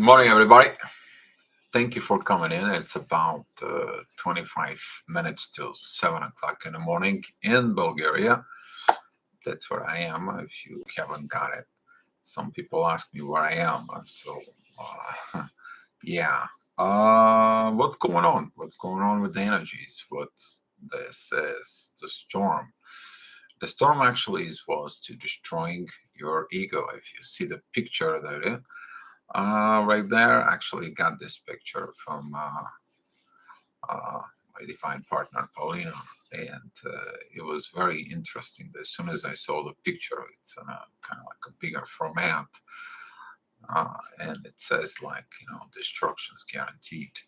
morning, everybody. Thank you for coming in. It's about 25 minutes till 7 o'clock in the morning in Bulgaria. That's where I am, if you haven't got it. Some people ask me where I am. Yeah. What's going on? What's going on with the energies? What this is the storm. The storm actually was to destroying your ego. If you see the picture there, right there, actually got this picture from uh, my divine partner Paulina, and it was very interesting. As soon as I saw the picture, it's in a kind of like a bigger format, and it says like destruction's guaranteed.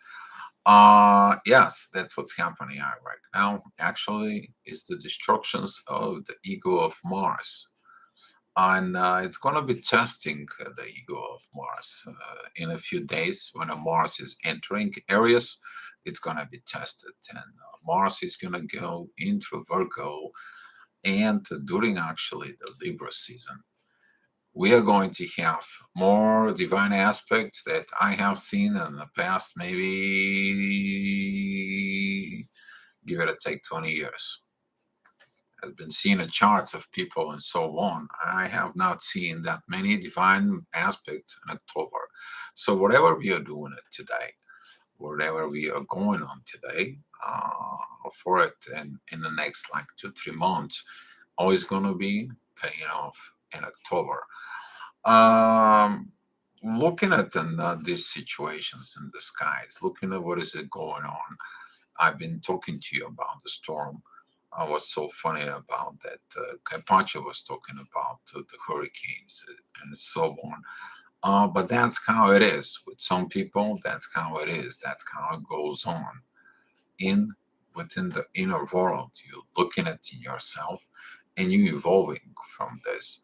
Yes, that's what's happening right now. Actually, is the destructions of the ego of Mars. And it's going to be testing the ego of Mars in a few days when Mars is entering Aries. It's going to be tested, and Mars is going to go into Virgo, and during actually the Libra season, we are going to have more divine aspects that I have seen in the past, maybe give it a take 20 years. Has been seen in charts of people and so on. I have not seen that many divine aspects in October. So whatever we are doing it today, whatever we are going on today, for it in the next like 2-3 months, always going to be paying off in October. Looking at these situations in the skies, looking at what is it going on. I've been talking to you about the storm. I was so funny about that. Carpaccio was talking about the hurricanes and so on. But that's how it is with some people. That's how it is. That's how it goes on in within the inner world. You're looking at yourself and you evolving from this.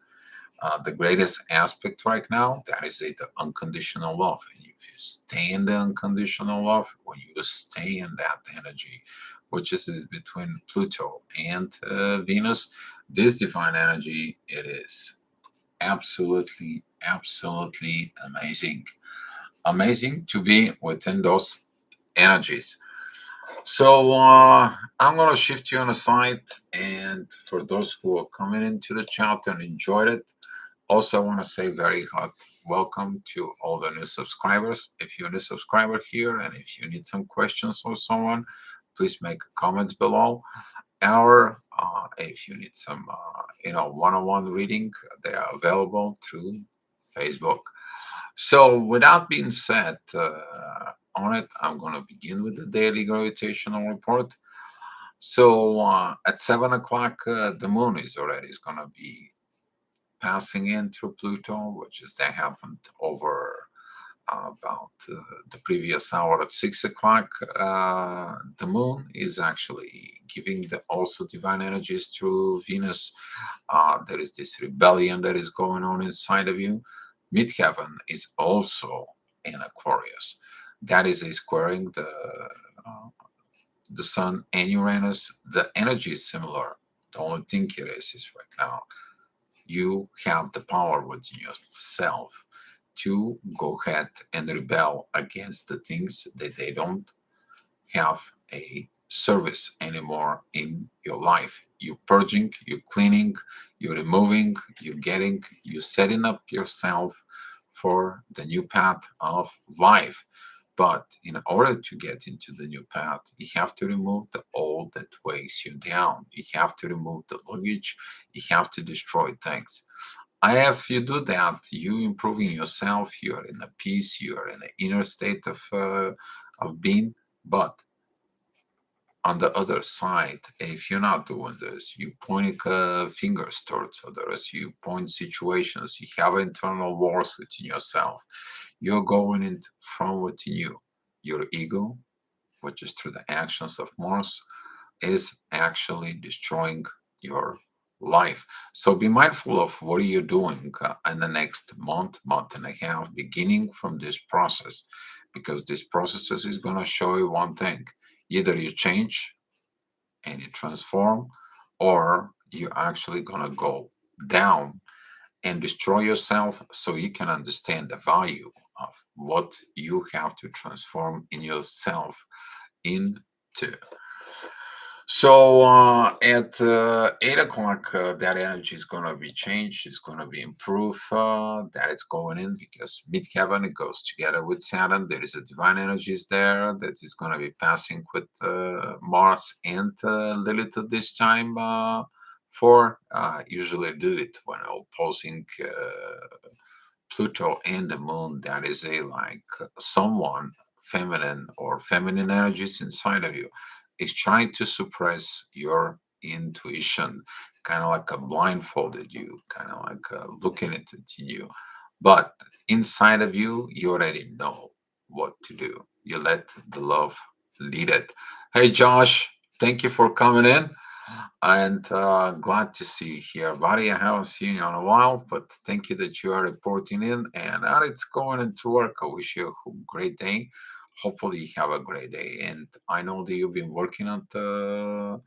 The greatest aspect right now, that is the unconditional love. And if you stay in the unconditional love, when you stay in that energy, which is between Pluto and Venus, this divine energy, it is absolutely, absolutely amazing. Amazing to be within those energies. So I'm going to shift you on a side. And for those who are coming into the chat and enjoyed it, also, I want to say very hot welcome to all the new subscribers. If you're a new subscriber here and if you need some questions or so on, please make comments below. Or if you need some, one-on-one reading, they are available through Facebook. So, with that being said, on it, I'm going to begin with the daily gravitational report. So, at 7 o'clock, the moon is already going to be passing in through Pluto, which is that happened over about the previous hour at 6 o'clock. The moon is actually giving the also divine energies through Venus. There is this rebellion that is going on inside of you. Midheaven is also in Aquarius. That is a squaring the Sun and Uranus. The energy is similar. The only thing it is right now you have the power within yourself to go ahead and rebel against the things that they don't have a service anymore in your life. You're purging, you're cleaning, you're removing, you're setting up yourself for the new path of life. But in order to get into the new path, you have to remove the old that weighs you down. You have to remove the luggage. You have to destroy things. If you do that, you improving yourself. You are in a peace. You are in an inner state of being. But on the other side, if you're not doing this, you pointing fingers towards others, you point situations, you have internal wars within yourself. You're going in from within you. Your ego, which is through the actions of Mars, is actually destroying your life. So be mindful of what are you doing in the next month, month and a half, beginning from this process, because this process is going to show you one thing. Either you change and you transform, or you're actually going to go down and destroy yourself so you can understand the value of what you have to transform in yourself into. So at 8 o'clock, that energy is going to be changed. It's going to be improved. That it's going in because midheaven it goes together with Saturn. There is a divine energies there that is going to be passing with Mars and Lilith at this time. For usually do it when opposing Pluto and the Moon. That is a like someone feminine or feminine energies inside of you is trying to suppress your intuition, kind of like a blindfolded you, kind of like looking into you. But inside of you, you already know what to do. You let the love lead it. Hey, Josh, thank you for coming in. And glad to see you here, buddy. I haven't seen you in a while, but thank you that you are reporting in. And it's going into work. I wish you a great day. Hopefully, you have a great day. And I know that you've been working on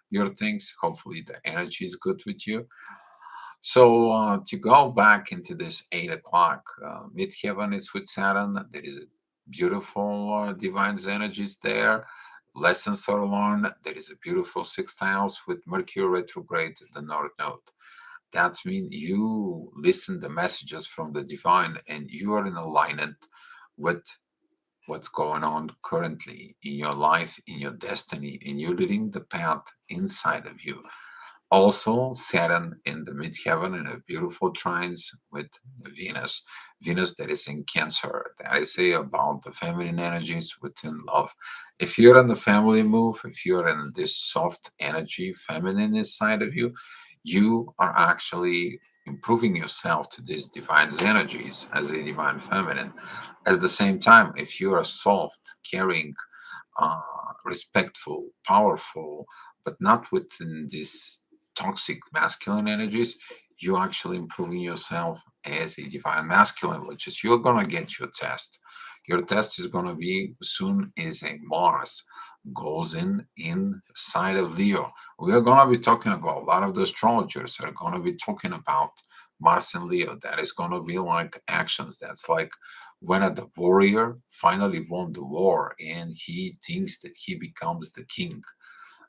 your things. Hopefully, the energy is good with you. So to go back into this 8 o'clock, midheaven is with Saturn. There is a beautiful divine energies there. Lessons are learned. There is a beautiful sixth house with Mercury retrograde, the North Node. That means you listen the messages from the divine, and you are in alignment with what's going on currently in your life, in your destiny, and you're leading the path inside of you. Also, Saturn in the midheaven in a beautiful trines with Venus. Venus that is in Cancer. That is about the feminine energies within love. If you're in the family move, if you're in this soft energy, feminine inside of you, you are actually improving yourself to these divine energies as a divine feminine. At the same time, if you are soft, caring, respectful, powerful, but not within these toxic masculine energies, you're actually improving yourself as a divine masculine, which is you're going to get your test. Your test is going to be soon as a Mars goes in inside of Leo. We are going to be talking about a lot of the astrologers are going to be talking about Mars and Leo. That is going to be like actions. That's like when the warrior finally won the war and he thinks that he becomes the king.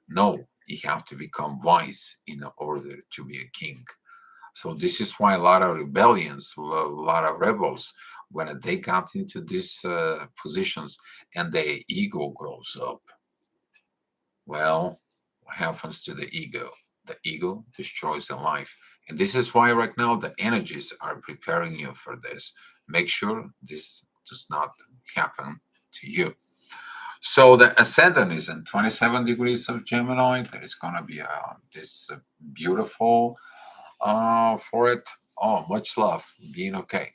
No, you have to become wise in order to be a king. So this is why a lot of rebellions, a lot of rebels, when they got into these positions and their ego grows up, well, what happens to the ego? The ego destroys the life. And this is why right now the energies are preparing you for this. Make sure this does not happen to you. So the ascendant is in 27 degrees of Gemini. That is going to be this beautiful for it. Oh, much love. Being okay.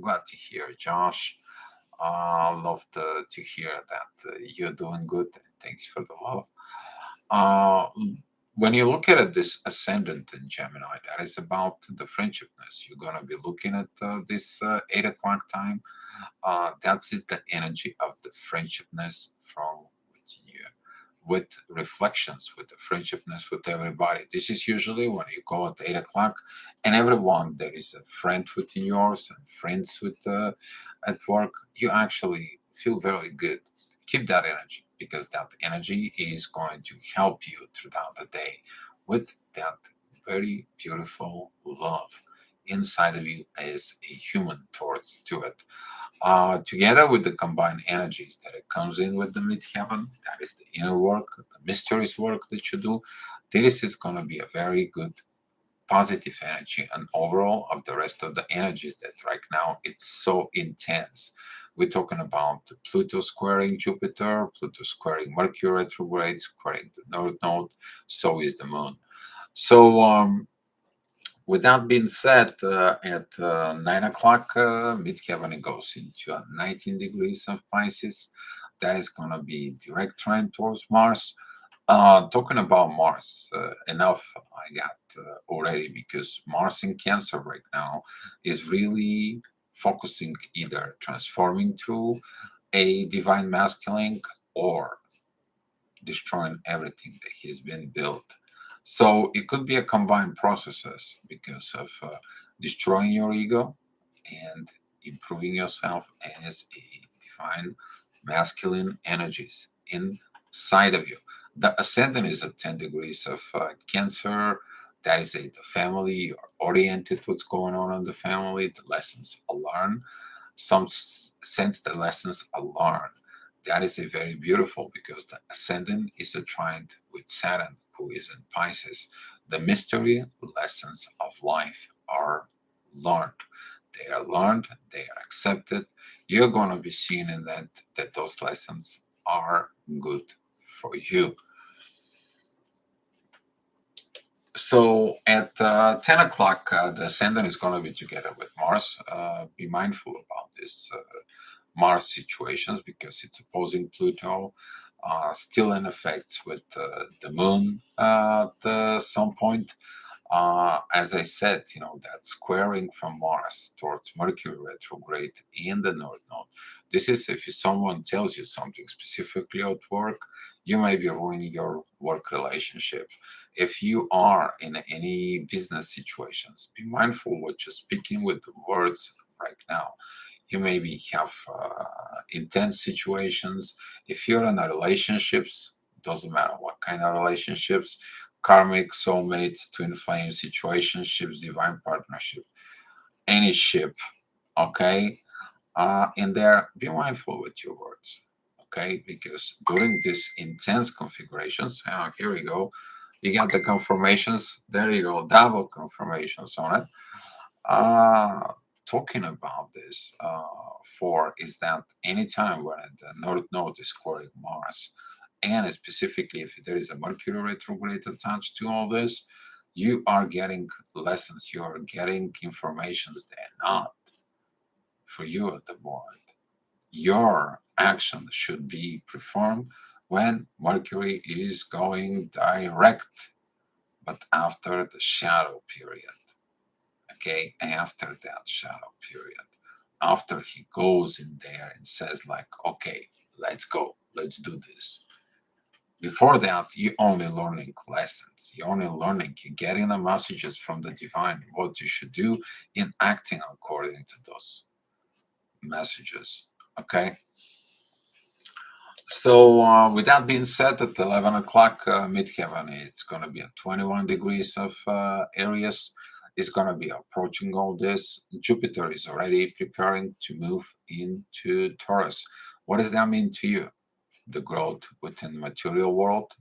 Glad to hear, Josh. Love to hear that you're doing good. Thanks for the love. Uh, when you look at it, this ascendant in Gemini, that is about the friendshipness. You're going to be looking at this 8 o'clock time. That is the energy of the friendshipness from within you, with reflections, with the friendshipness with everybody. This is usually when you go at 8 o'clock, and everyone that is a friend within yours and friends with at work, you actually feel very good. Keep that energy because that energy is going to help you throughout the day with that very beautiful love inside of you as a human towards to it, together with the combined energies that it comes in with the midheaven. That is the inner work, the mysterious work that you do. This is going to be a very good positive energy and overall of the rest of the energies that right now it's so intense. We're talking about Pluto squaring Jupiter, Pluto squaring Mercury retrograde, squaring the North Node, so is the moon. So with that being said, at 9 o'clock, midheaven goes into 19 degrees of Pisces. That is going to be direct trend towards Mars. Talking about Mars, enough I got already because Mars in Cancer right now is really focusing either transforming to a divine masculine or destroying everything that has been built. So it could be a combined processes because of destroying your ego and improving yourself as a divine masculine energies inside of you. The ascendant is at 10 degrees of Cancer. That is the family. You're oriented what's going on in the family, the lessons learned. Some sense the lessons are learned. That is a very beautiful because the ascendant is a trine with Saturn, who is in Pisces. The mystery lessons of life are learned. They are learned, they are accepted. You're going to be seeing in that those lessons are good for you. So at 10 o'clock, the ascendant is going to be together with Mars. Be mindful about this Mars situations because it's opposing Pluto, still in effect with the moon at some point. As I said, that squaring from Mars towards Mercury retrograde in the North Node. This is if someone tells you something specifically at work, you may be ruining your work relationship. If you are in any business situations, be mindful what you're speaking with the words right now. You maybe have intense situations. If you're in a relationships, doesn't matter what kind of relationships, karmic, soulmate, twin flame situationships, divine partnership, any ship, okay? In there, be mindful with your words, okay? Because during these intense configurations, here we go, you got the confirmations, there you go, double confirmations on it. Uh, Talking about this for is that anytime when the North Node is squaring Mars, and specifically if there is a Mercury retrograde attached to all this, you are getting lessons, you are getting informations that are not for you at the moment. Your action should be performed when Mercury is going direct, but after the shadow period. Okay, after that shadow period, after he goes in there and says like, okay, let's go, let's do this. Before that, you only learning lessons, you only learning, you getting the messages from the divine what you should do in acting according to those messages. Okay, so with that being said, at 11 o'clock midheaven, it's going to be at 21 degrees of Aries. It's going to be approaching all this. Jupiter is already preparing to move into Taurus. What does that mean to you? The growth within the material world,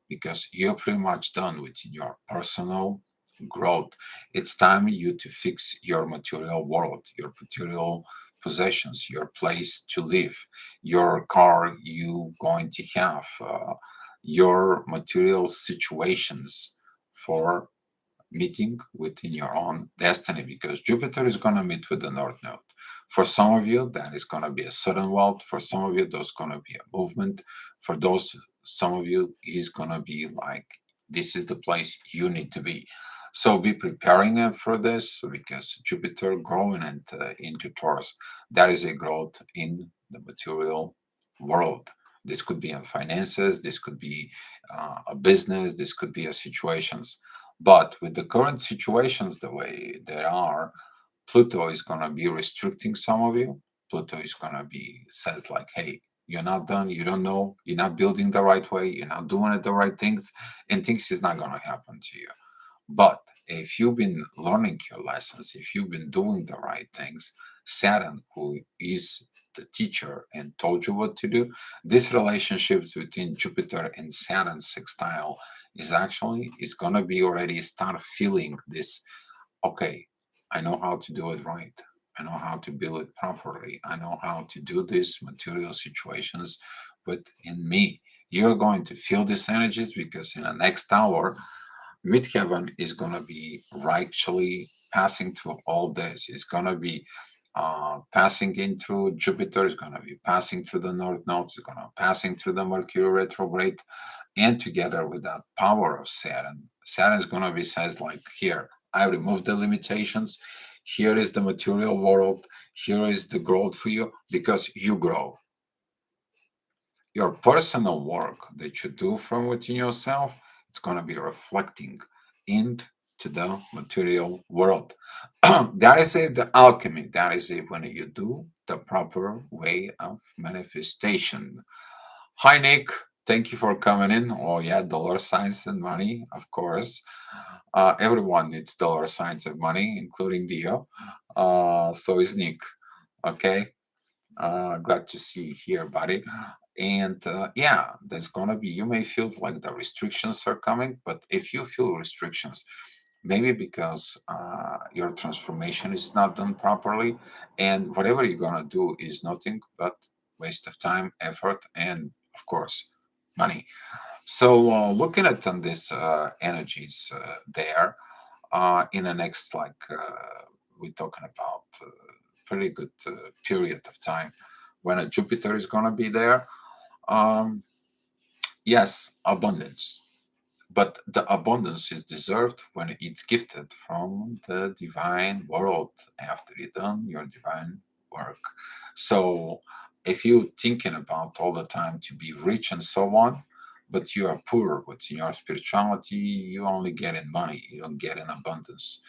because you're pretty much done with your personal growth. It's time you to fix your material world, your material possessions, your place to live, your car you going to have, your material situations for meeting within your own destiny, because Jupiter is going to meet with the North Node. For some of you, that is going to be a sudden wealth. For some of you, there's going to be a movement. For those, some of you, he's going to be like, this is the place you need to be. So be preparing for this because Jupiter growing into Taurus, that is a growth in the material world. This could be in finances, this could be a business, this could be a situations, but with the current situations the way they are, Pluto is going to be restricting some of you. Pluto is going to be says like, hey, you're not done, you don't know, you're not building the right way, you're not doing it the right things, and things is not going to happen to you. But if you've been learning your lessons, if you've been doing the right things, Saturn, who is the teacher and told you what to do, this relationships between Jupiter and Saturn sextile is gonna be already start feeling this. Okay, I know how to do it right. I know how to build it properly. I know how to do these material situations within me. You're going to feel these energies because in the next hour midheaven is going to be actually passing through all this. It's going to be passing into Jupiter. It's going to be passing through the North Node. It's going to passing through the Mercury retrograde, and together with that power of Saturn, Saturn is going to be says like, here, I remove the limitations. Here is the material world. Here is the growth for you because you grow. Your personal work that you do from within yourself, it's going to be reflecting in to the material world. That is it, the alchemy. That is it when you do the proper way of manifestation. Hi, Nick. Thank you for coming in. Oh, yeah, dollar signs and money, of course. Everyone needs dollar signs and money, including Dio. So is Nick. Okay. Glad to see you here, buddy. And yeah, there's gonna be, you may feel like the restrictions are coming, but if you feel restrictions, maybe because your transformation is not done properly, and whatever you're gonna do is nothing but waste of time, effort, and of course, money. So, looking at on these energies there, in the next, like, we're talking about pretty good period of time when a Jupiter is going to be there. Um, yes, abundance. But the abundance is deserved when it's gifted from the divine world after you done your divine work. So if you're thinking about all the time to be rich and so on, but you are poor within your spirituality, you only get in money, you don't get in abundance.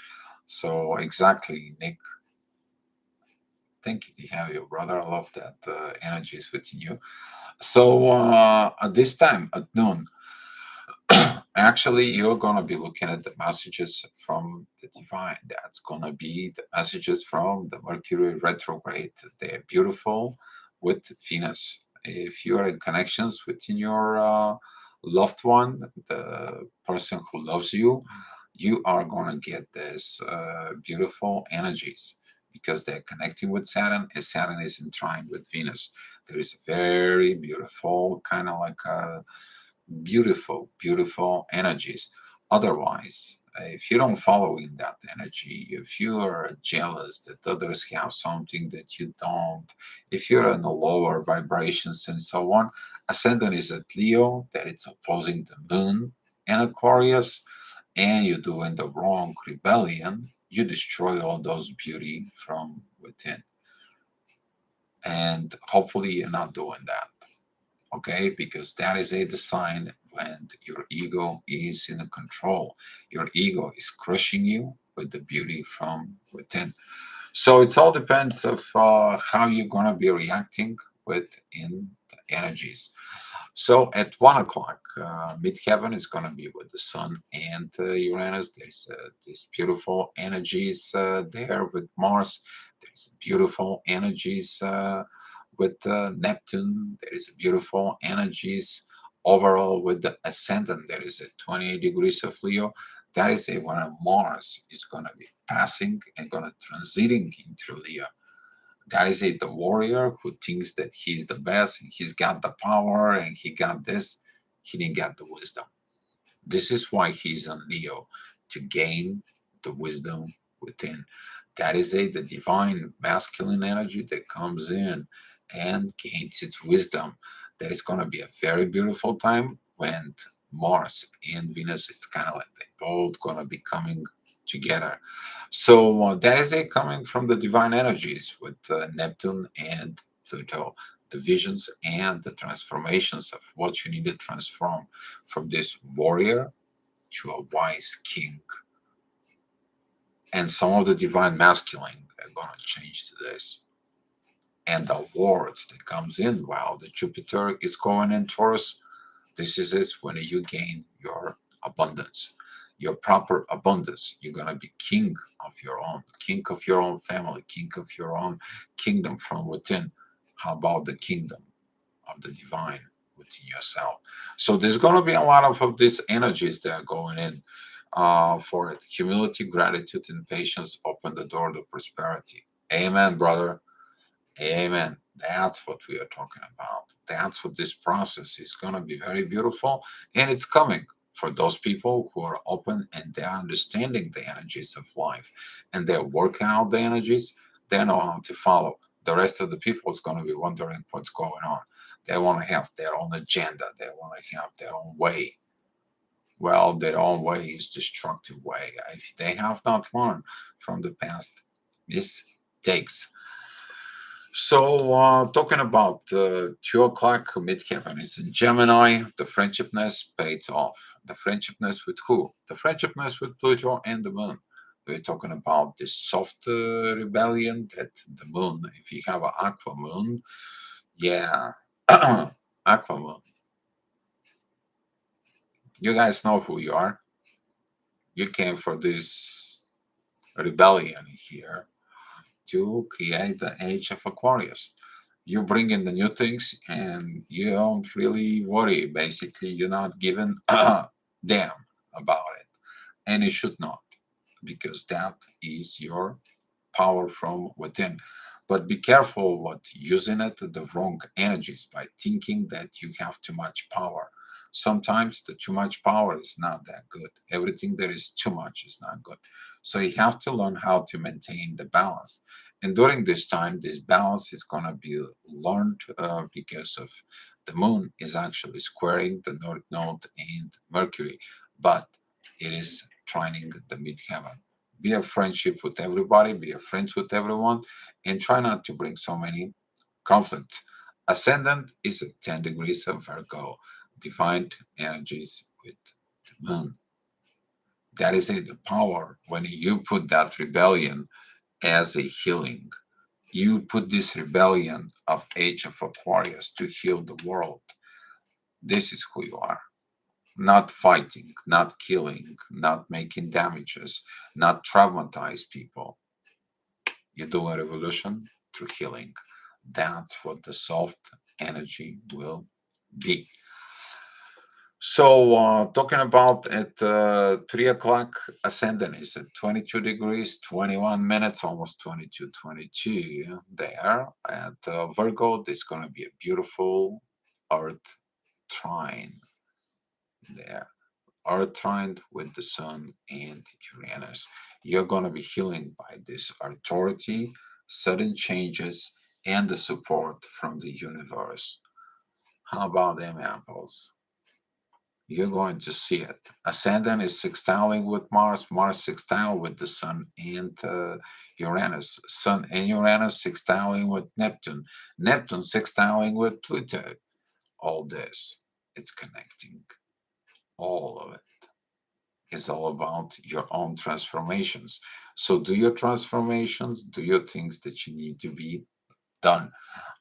So exactly, Nick. Thank you to have you, brother. I love that energy is within you. So at this time at noon, actually, you're gonna be looking at the messages from the divine. That's gonna be the messages from the Mercury retrograde. They're beautiful with Venus. If you're in connections within your loved one, the person who loves you, you are gonna get this beautiful energies because they're connecting with Saturn, and Saturn is in trine with Venus. There is very beautiful, kind of like a beautiful, beautiful energies. Otherwise, if you don't follow in that energy, if you are jealous that others have something that you don't, if you're in the lower vibrations and so on, ascendant is at Leo, that it's opposing the moon and Aquarius, and you're doing the wrong rebellion, you destroy all those beauty from within. And hopefully you're not doing that, okay? Because that is a sign when your ego is in control. Your ego is crushing you with the beauty from within. So it all depends of how you're gonna be reacting within the energies. So at 1 o'clock, midheaven is going to be with the Sun and Uranus. There's these beautiful energies there with Mars. There's beautiful energies with Neptune. There is beautiful energies overall with the ascendant. There is a 28 degrees of Leo. That is a when a Mars is going to be passing and going to transiting into Leo. That is it, the warrior who thinks that he's the best and he's got the power and he got this. He didn't get the wisdom. This is why he's on Leo, to gain the wisdom within. That is it, the divine masculine energy that comes in and gains its wisdom. That is going to be a very beautiful time when Mars and Venus, it's kind of like they both going to be coming together. So that is it, coming from the divine energies with Neptune and Pluto, the visions and the transformations of what you need to transform from this warrior to a wise king. And some of the divine masculine are going to change to this. And the awards that comes in while the Jupiter is going in Taurus, this is it when you gain your abundance, your proper abundance. You're going to be king of your own family, king of your own kingdom from within. How about the kingdom of the divine within yourself? So there's going to be a lot of these energies that are going in for it. Humility, gratitude, and patience open the door to prosperity. Amen, brother. Amen. That's what we are talking about. That's what this process is going to be very beautiful. And it's coming for those people who are open and they're understanding the energies of life and they're working out the energies. They know how to follow. The rest of the people is going to be wondering what's going on. They want to have their own agenda. They want to have their own way. Well, their own way is destructive way. If they have not learned from the past mistakes. So, talking about 2 o'clock midheaven is in Gemini. The friendshipness pays off. The friendshipness with who? The friendshipness with Pluto and the Moon. We're talking about this soft rebellion that the Moon, if you have an aqua moon, yeah, aqua moon. You guys know who you are. You came for this rebellion here to create the age of Aquarius. You bring in the new things and you don't really worry. Basically, you're not giving a damn about it. And you should not, because that is your power from within. But be careful what using it the wrong energies by thinking that you have too much power. Sometimes the too much power is not that good. Everything that is too much is not good. So you have to learn how to maintain the balance. And during this time, this balance is going to be learned because of the moon is actually squaring the North Node and Mercury, but it is trining the midheaven. Be a friendship with everybody, be a friends with everyone, and try not to bring so many conflicts. Ascendant is at 10 degrees of Virgo, defined energies with the moon. That is it, the power when you put that rebellion as a healing. You put this rebellion of Age of Aquarius to heal the world. This is who you are. Not fighting, not killing, not making damages, not traumatize people. You do a revolution through healing. That's what the soft energy will be. So, talking about at 3 o'clock, ascendant is at 22 degrees, 21 minutes, almost 22, 22 there. At Virgo, there's going to be a beautiful Earth trine there. Earth trined with the Sun and Uranus. You're going to be healing by this authority, sudden changes, and the support from the universe. How about them apples? You're going to see it. Ascendant is sextiling with Mars, Mars sextile with the Sun and Uranus, Sun and Uranus sextiling with Neptune, Neptune sextiling with Pluto. All this, it's connecting. All of it is all about your own transformations. So do your transformations, do your things that you need to be done.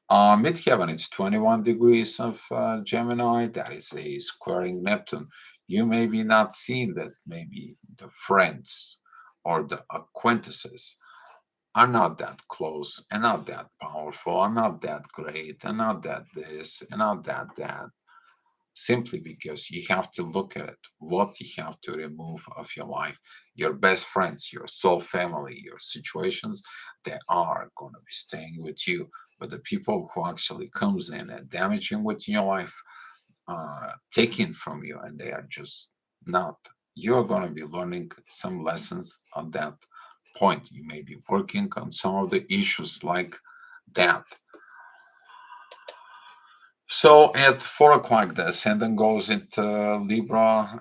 Midheaven, it's 21 degrees of Gemini. That is a squaring Neptune. You may be not seeing that maybe the friends or the acquaintances are not that close and not that powerful, are not that great, and not that this, and not that. Simply because you have to look at it, what you have to remove of your life. Your best friends, your soul family, your situations, they are going to be staying with you. But the people who actually comes in and damaging within your life, taking from you, and they are just not. You're going to be learning some lessons on that point. You may be working on some of the issues like that. So at 4 o'clock, the ascendant goes into Libra.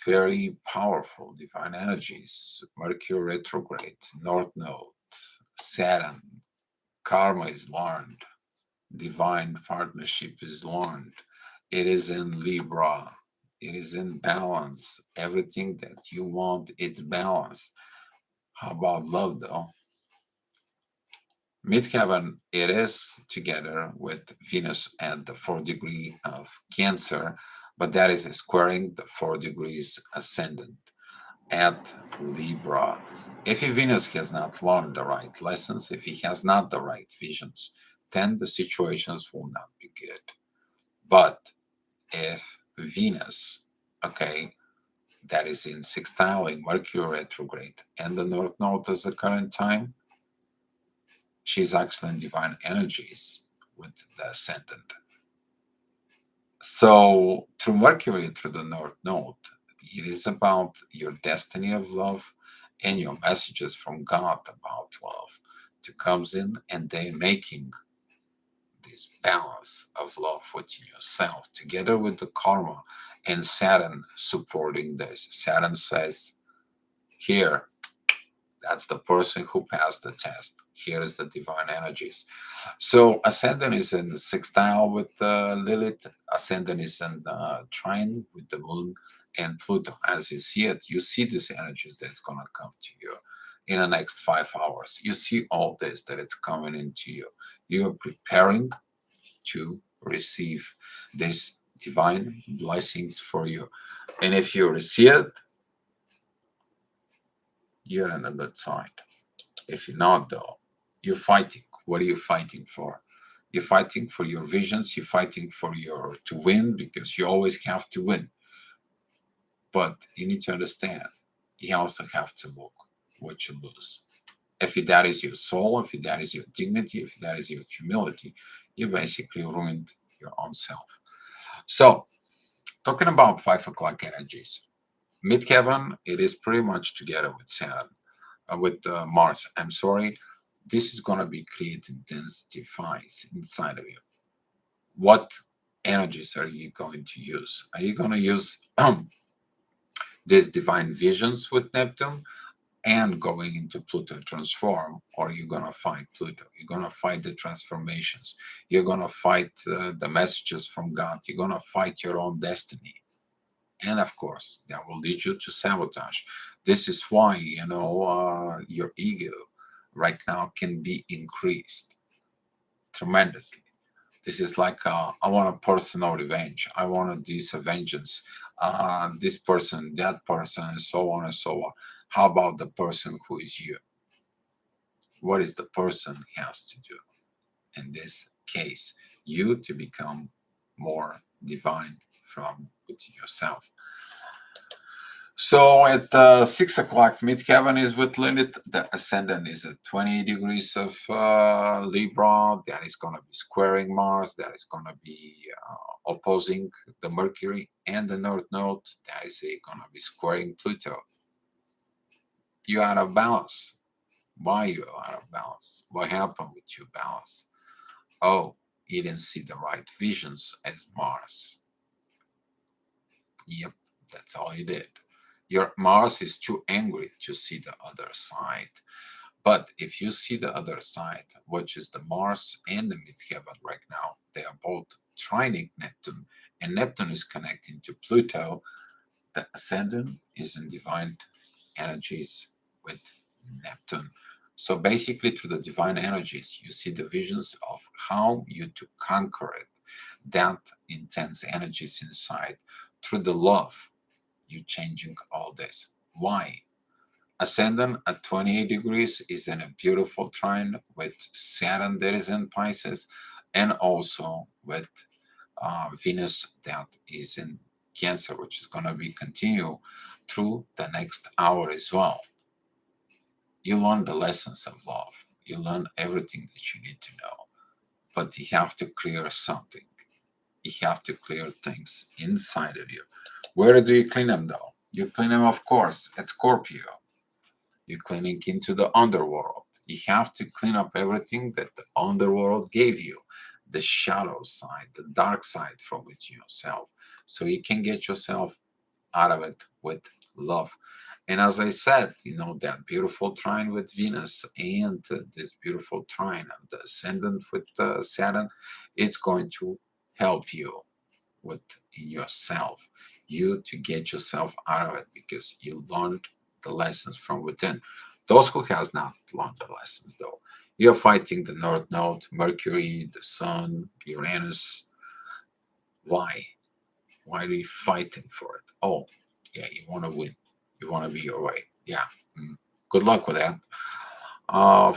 Very powerful divine energies. Mercury retrograde, North Node, Saturn, karma is learned, divine partnership is learned. It is in Libra. It is in balance. Everything that you want, it's balance. How about love, though? Midheaven, it is together with Venus at the 4th degree of Cancer, but that is squaring the 4 degrees ascendant at Libra. If Venus has not learned the right lessons, if he has not the right visions, then the situations will not be good. But if Venus, okay, that is in sextiling Mercury retrograde and the North Node at the current time, she's actually in divine energies with the ascendant. So through Mercury, through the North Node, it is about your destiny of love and your messages from God about love to comes in, and they making this balance of love within yourself together with the karma and Saturn supporting this. Saturn says, here, that's the person who passed the test. Here is the divine energies. So ascendant is in the sextile with Lilith. Ascendant is in trine with the moon and Pluto. As you see it, you see these energies that's gonna come to you in the next 5 hours. You see all this that it's coming into you. You are preparing to receive these divine blessings for you. And if you receive it, you're on the good side. If you're not, though, you're fighting. What are you fighting for? You're fighting for your visions. You're fighting for your to win because you always have to win. But you need to understand, you also have to look what you lose. If that is your soul, if that is your dignity, if that is your humility, you basically ruined your own self. So, talking about 5 o'clock energies, midheaven, it is pretty much together with Saturn, with Mars. I'm sorry, this is going to be creating densifies inside of you. What energies are you going to use? Are you going to use these divine visions with Neptune and going into Pluto transform, or you're going to fight Pluto? You're going to fight the transformations. You're going to fight the messages from God. You're going to fight your own destiny. And of course, that will lead you to sabotage. This is why, your ego right now can be increased tremendously. This is like, I want a personal revenge. I want this vengeance. This person, that person, and so on and so on. How about the person who is you? What is the person has to do? In this case, you to become more divine from within yourself. So at 6 o'clock, midheaven is with Lilith. The ascendant is at 20 degrees of Libra. That is going to be squaring Mars. That is going to be opposing the Mercury and the North Node. That is going to be squaring Pluto. You're out of balance. Why you out of balance? What happened with your balance? Oh, you didn't see the right visions as Mars. Yep, that's all you did. Your Mars is too angry to see the other side. But if you see the other side, which is the Mars and the midheaven right now, they are both trining Neptune, and Neptune is connecting to Pluto. The ascendant is in divine energies with Neptune. So basically, through the divine energies, you see the visions of how you to conquer it, that intense energies inside through the love. You changing all this. Why? Ascendant at 28 degrees is in a beautiful trine with Saturn that is in Pisces, and also with Venus that is in Cancer, which is going to be continue through the next hour as well. You learn the lessons of love. You learn everything that you need to know, but you have to clear something. You have to clear things inside of you. Where do you clean them though? You clean them, of course, at Scorpio. You're cleaning into the underworld. You have to clean up everything that the underworld gave you, the shadow side, the dark side from within yourself, so you can get yourself out of it with love. And as I said, that beautiful trine with Venus and this beautiful trine of the ascendant with Saturn, it's going to help you with yourself, you to get yourself out of it because you learned the lessons from within. Those who has not learned the lessons, though, you're fighting the North Node, Mercury, the Sun, Uranus. Why? Why are you fighting for it? Oh, yeah, you want to win. You want to be your way. Yeah. Good luck with that.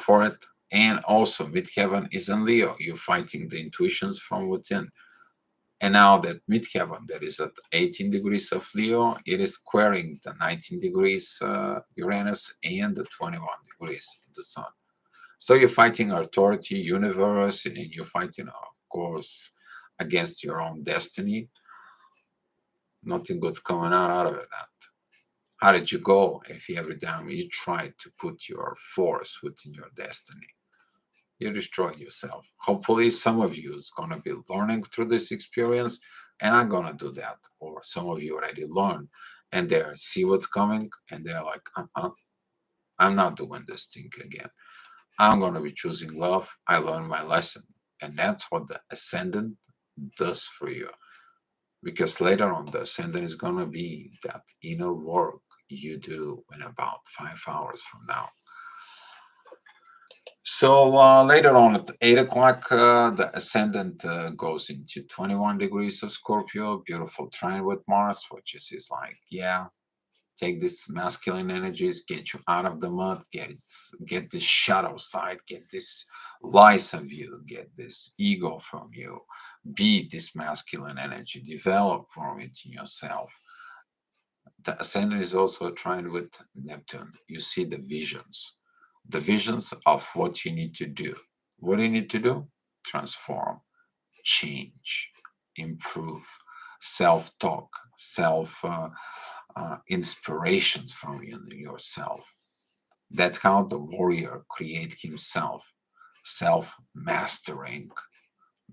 For it. And also, midheaven is in Leo. You're fighting the intuitions from within. And now that midheaven that is at 18 degrees of Leo, it is squaring the 19 degrees Uranus and the 21 degrees of the Sun. So you're fighting authority, universe, and you're fighting, of course, against your own destiny. Nothing good's coming out of that. How did you go if every time you try to put your force within your destiny? You destroy yourself. Hopefully, some of you is going to be learning through this experience, and I'm going to do that. Or some of you already learned, and they see what's coming, and they're like, I'm not doing this thing again. I'm going to be choosing love. I learned my lesson. And that's what the ascendant does for you. Because later on, the ascendant is going to be that inner work you do in about 5 hours from now. So later on at 8 o'clock, the ascendant goes into 21 degrees of Scorpio, beautiful trine with Mars, which is like, yeah, take this masculine energies, get you out of the mud, get this shadow side, get this lies of you, get this ego from you, be this masculine energy, develop from it in yourself. The ascendant is also trying with Neptune. You see the visions of what you need to do. What do you need to do? Transform, change, improve, self talk, self inspirations from yourself. That's how the warrior create himself, self mastering.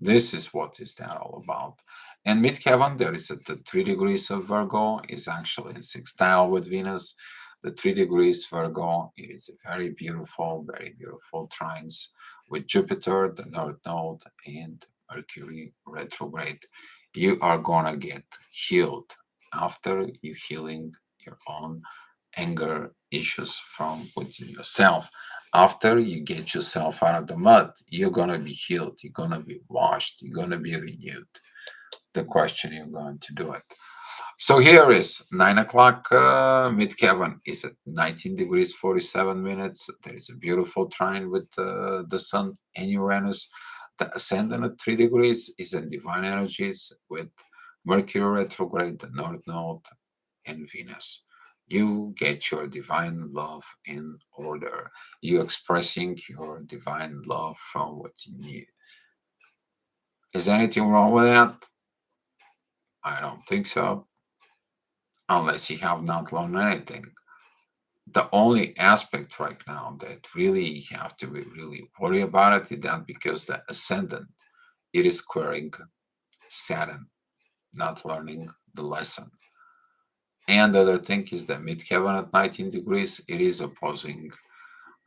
This is what is that all about. And midheaven, there is at the 3 degrees of Virgo, is actually in sextile with Venus. The 3 degrees Virgo, it is a very beautiful trines with Jupiter, the North Node, and Mercury retrograde. You are gonna get healed after you healing your own anger issues from within yourself. After you get yourself out of the mud, you're going to be healed, you're going to be washed, you're going to be renewed. The question, you're going to do it. So here is 9 o'clock. Midheaven is at 19 degrees 47 minutes. There is a beautiful trine with the sun and Uranus. The ascendant at 3 degrees is in divine energies with Mercury retrograde, the North Node, and Venus. You get your divine love in order. You expressing your divine love from what you need. Is anything wrong with that? I don't think so, unless you have not learned anything. The only aspect right now that really you have to be really worry about it is that because the ascendant, it is squaring Saturn, not learning the lesson. And the other thing is that midheaven at 19 degrees, it is opposing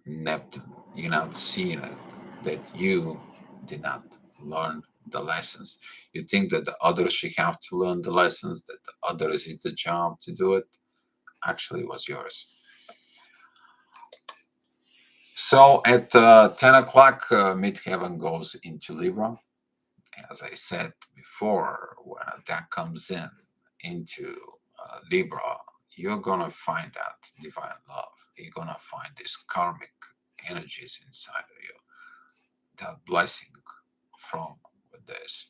Neptune. You're not seeing it, that you did not learn the lessons. You think that the others should have to learn the lessons, that the others is the job to do it. Actually, it was yours. So at 10 o'clock, midheaven goes into Libra. As I said before, when that comes in into Libra, you're gonna find that divine love. You're gonna find these karmic energies inside of you, that blessing from with this.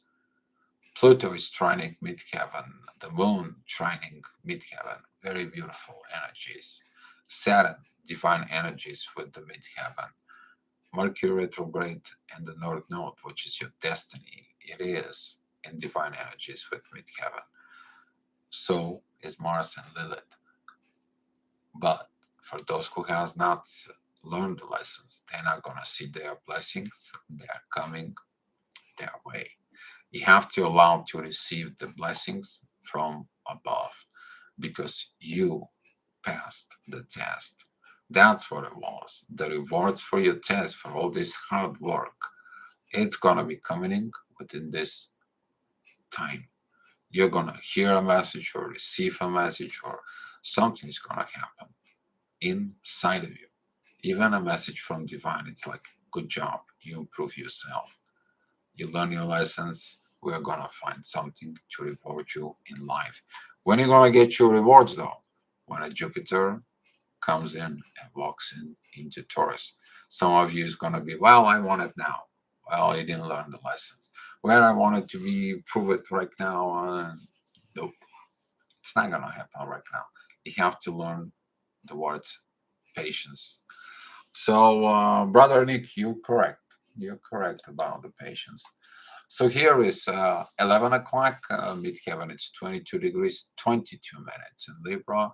Pluto is trining midheaven, the moon trining midheaven, very beautiful energies. Saturn, divine energies with the midheaven. Mercury retrograde and the North Node, which is your destiny, it is in divine energies with midheaven. So is Mars and Lilith. But for those who has not learned the lessons, they're not gonna see their blessings. They are coming their way. You have to allow to receive the blessings from above because you passed the test. That's what it was. The rewards for your test, for all this hard work, it's gonna be coming in within this time. You're gonna hear a message or receive a message or something's gonna happen inside of you. Even a message from divine, it's like, good job, you improve yourself. You learn your lessons. We're gonna find something to reward you in life. When are you gonna get your rewards though? When a Jupiter comes in and walks in into Taurus. Some of you is gonna be, well, I want it now. Well, you didn't learn the lessons. Well, I want it to be prove it right now. Nope, it's not gonna happen right now. You have to learn the words patience. So, brother Nick, you're correct. You're correct about the patience. So here is 11 o'clock, midheaven. It's 22 degrees, 22 minutes in Libra.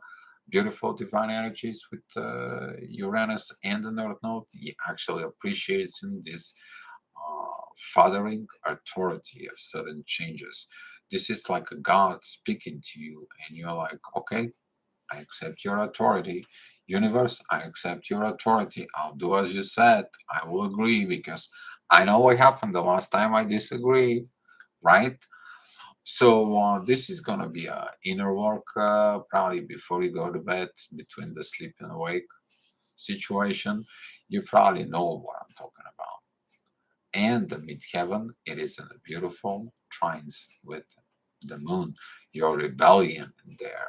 Beautiful divine energies with Uranus and the North Node. He actually appreciates in this fathering authority of sudden changes. This is like a God speaking to you, and you're like, okay, I accept your authority. Universe, I accept your authority. I'll do as you said. I will agree because I know what happened the last time I disagree, right? So this is gonna be a inner work, probably before you go to bed, between the sleep and awake situation. You probably know what I'm talking about. And the midheaven, it is in a beautiful trines with the moon. Your rebellion in there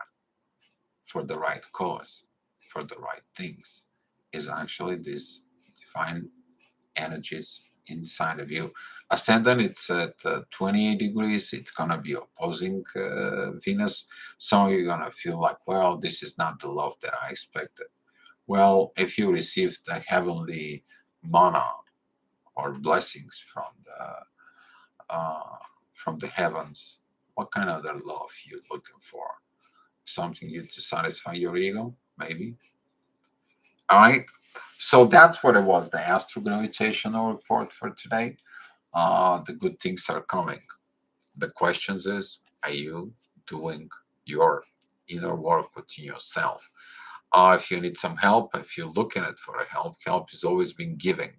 for the right cause, for the right things, is actually this divine energies inside of you. Ascendant, it's at 28 degrees. It's going to be opposing Venus. So you're going to feel like, well, this is not the love that I expected. Well, if you received the heavenly mana or blessings uh, from the heavens, what kind of other love you looking for? Something you to satisfy your ego, maybe. All right. So that's what it was. The astrogravitational report for today. The good things are coming. The questions is, are you doing your inner work within yourself? If you need some help, if you're looking at for a help is always been giving.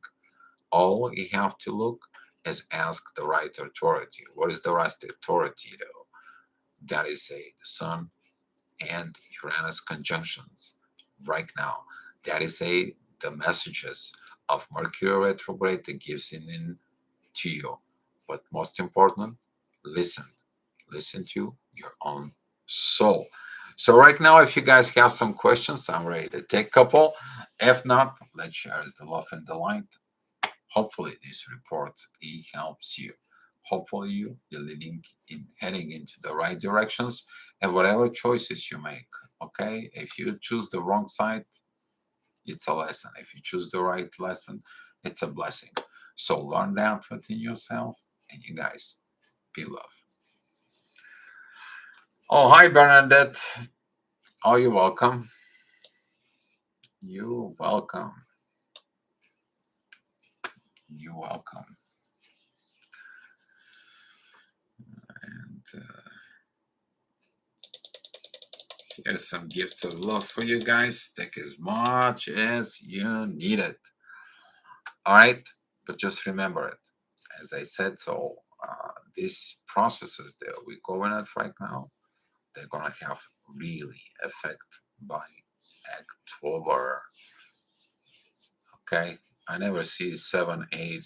All you have to look is ask the right authority. What is the right authority though? That is the sun and Uranus conjunctions right now. That is the messages of Mercury retrograde that gives in to you. But most important, listen. Listen to your own soul. So right now, if you guys have some questions, I'm ready to take a couple. If not, let's share the love and the light. Hopefully, this report helps you. Hopefully, you're heading into the right directions and whatever choices you make. Okay, if you choose the wrong side, it's a lesson. If you choose the right lesson, it's a blessing. So learn that within yourself, and you guys be love. Oh, hi Bernadette. Oh, you're welcome. You're welcome. You're welcome. And here's some gifts of love for you guys. Take as much as you need it. All right, but just remember it. As I said, so these processes that we're going at right now, they're gonna have really effect by October. Okay, I never see 7, 8,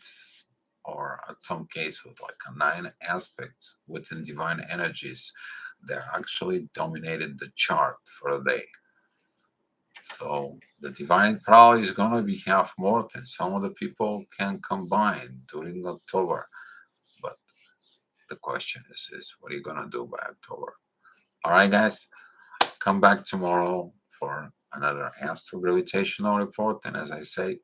or at some case with like a 9 aspects within divine energies that actually dominated the chart for a day. So the divine probably is gonna be half more than some of the people can combine during October. But the question is what are you gonna do by October? All right, guys, come back tomorrow for another astro gravitational report. And as I said,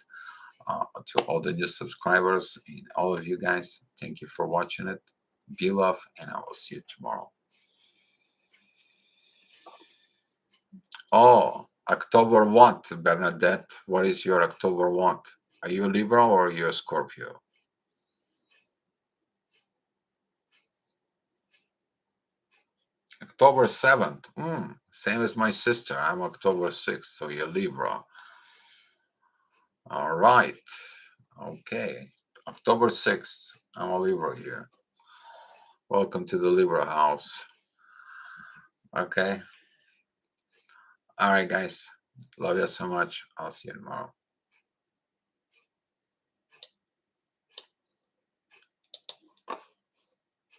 to all the new subscribers and all of you guys, thank you for watching it. Be love, and I will see you tomorrow. Oh, October what, Bernadette? What is your October what? Are you a Libra or are you a Scorpio? October 7th. Same as my sister. I'm October 6th, so you're Libra. All right. Okay. October 6th. I'm a Libra here. Welcome to the Libra house. Okay. All right, guys. Love you so much. I'll see you tomorrow.